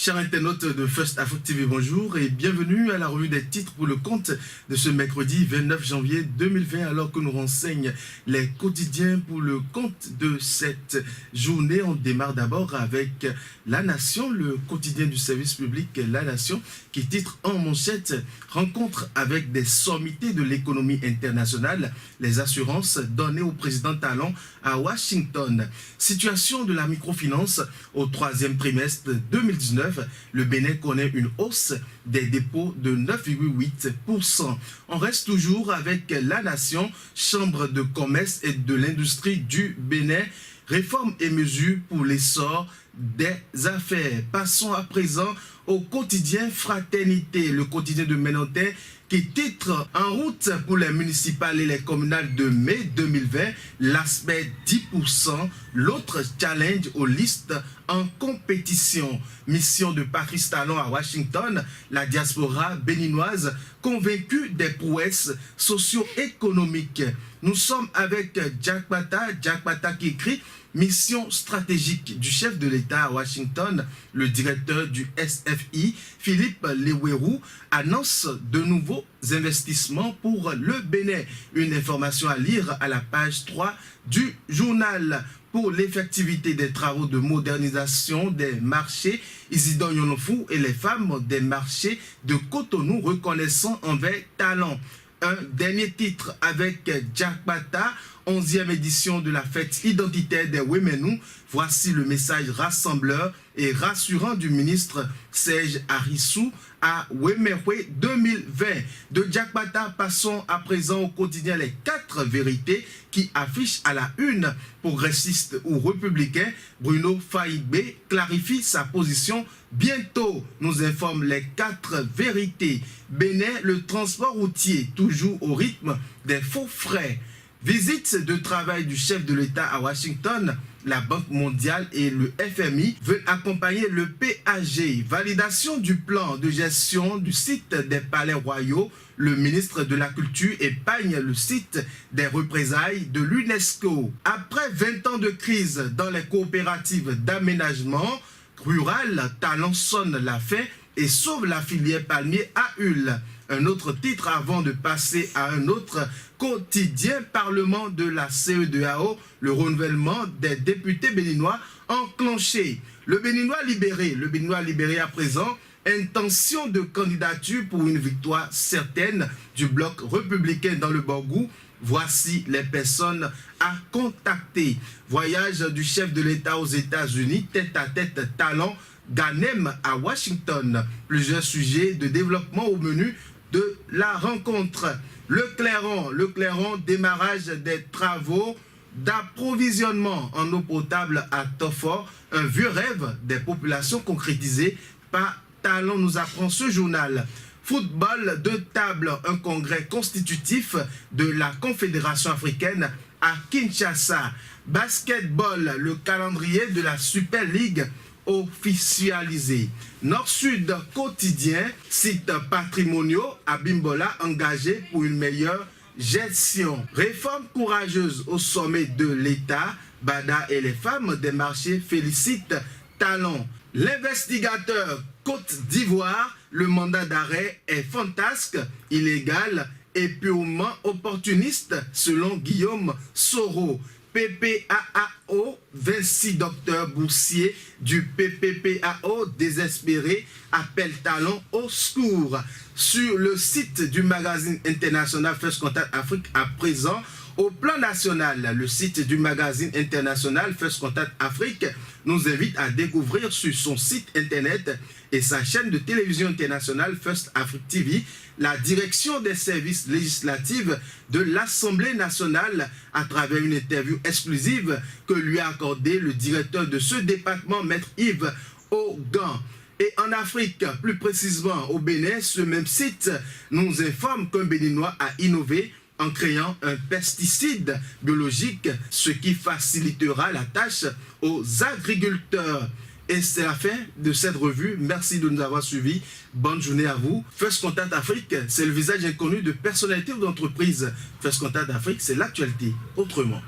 Chers internautes de First Afrique TV, bonjour et bienvenue à la revue des titres pour le compte de ce mercredi 29 janvier 2020 alors que nous renseignent les quotidiens pour le compte de cette journée. On démarre d'abord avec La Nation, le quotidien du service public La Nation qui titre en manchette « Rencontre avec des sommités de l'économie internationale, les assurances données au président Talon à Washington. Situation de la microfinance au troisième trimestre 2019. Le Bénin connaît une hausse des dépôts de 9,8%. On reste toujours avec La Nation, Chambre de commerce et de l'industrie du Bénin, réformes et mesures pour l'essor des affaires. Passons à présent au quotidien Fraternité, le quotidien de Ménontin qui titre « En route pour les municipales et les communales de mai 2020, l'aspect 10%, l'autre challenge aux listes en compétition. Mission de Patrice Talon à Washington, la diaspora béninoise convaincue des prouesses socio-économiques. » Nous sommes avec Jack Pata qui écrit « Mission stratégique du chef de l'État à Washington, le directeur du SFI, Philippe Lewerou, annonce de nouveaux investissements pour le Bénin. » Une information à lire à la page 3 du journal. Pour l'effectivité des travaux de modernisation des marchés, Isidore Yonofou et les femmes des marchés de Cotonou reconnaissant envers Talon. Un dernier titre avec Jack Pata, 11e édition de la fête identitaire des Wemenou. Voici le message rassembleur et rassurant du ministre Serge Arissou à Wemehwe 2020. De Jack Pata, passons à présent au quotidien Les 4 vérités qui affichent à la une. Progressiste ou républicain, Bruno Faïgbé clarifie sa position bientôt, nous informe Les 4 vérités. Bénin, le transport routier, toujours au rythme des faux frais. Visite de travail du chef de l'État à Washington, la Banque mondiale et le FMI veulent accompagner le PAG. Validation du plan de gestion du site des palais royaux. Le ministre de la Culture épargne le site des représailles de l'UNESCO. Après 20 ans de crise dans les coopératives d'aménagement rural, Talon sonne la fin et sauve la filière palmier à Hull. Un autre titre avant de passer à un autre quotidien, Parlement de la CEDEAO, le renouvellement des députés béninois enclenché. Le Béninois libéré à présent, intention de candidature pour une victoire certaine du bloc républicain dans le Borgou. Voici les personnes à contacter. Voyage du chef de l'État aux États-Unis, tête à tête Talon, Ganem à Washington. Plusieurs sujets de développement au menu de la rencontre. Le Clairon, démarrage des travaux d'approvisionnement en eau potable à Tofor, un vieux rêve des populations concrétisé par Talon, nous apprend ce journal. Football de table, un congrès constitutif de la Confédération africaine à Kinshasa. Basketball, le calendrier de la Super League officialisé. Nord-Sud quotidien, sites patrimoniaux à Bimbola engagés pour une meilleure gestion. Réforme courageuse au sommet de l'État. Bada et les femmes des marchés félicitent Talon. L'investigateur Côte d'Ivoire, le mandat d'arrêt est fantasque, illégal et purement opportuniste selon Guillaume Soro. PPAAO, 26 docteurs boursiers du PPPAO désespérés appellent Talon au secours. Sur le site du magazine international First Contact Afrique à présent, au plan national, le site du magazine international First Contact Afrique nous invite à découvrir sur son site internet et sa chaîne de télévision internationale First Afrique TV la direction des services législatifs de l'Assemblée nationale à travers une interview exclusive que lui a accordé le directeur de ce département, Maître Yves Augan. Et en Afrique, plus précisément au Bénin, ce même site nous informe qu'un Béninois a innové en créant un pesticide biologique, ce qui facilitera la tâche aux agriculteurs. Et c'est la fin de cette revue. Merci de nous avoir suivis. Bonne journée à vous. First Contact Afrique, c'est le visage inconnu de personnalités ou d'entreprises. First Contact Afrique, c'est l'actualité autrement.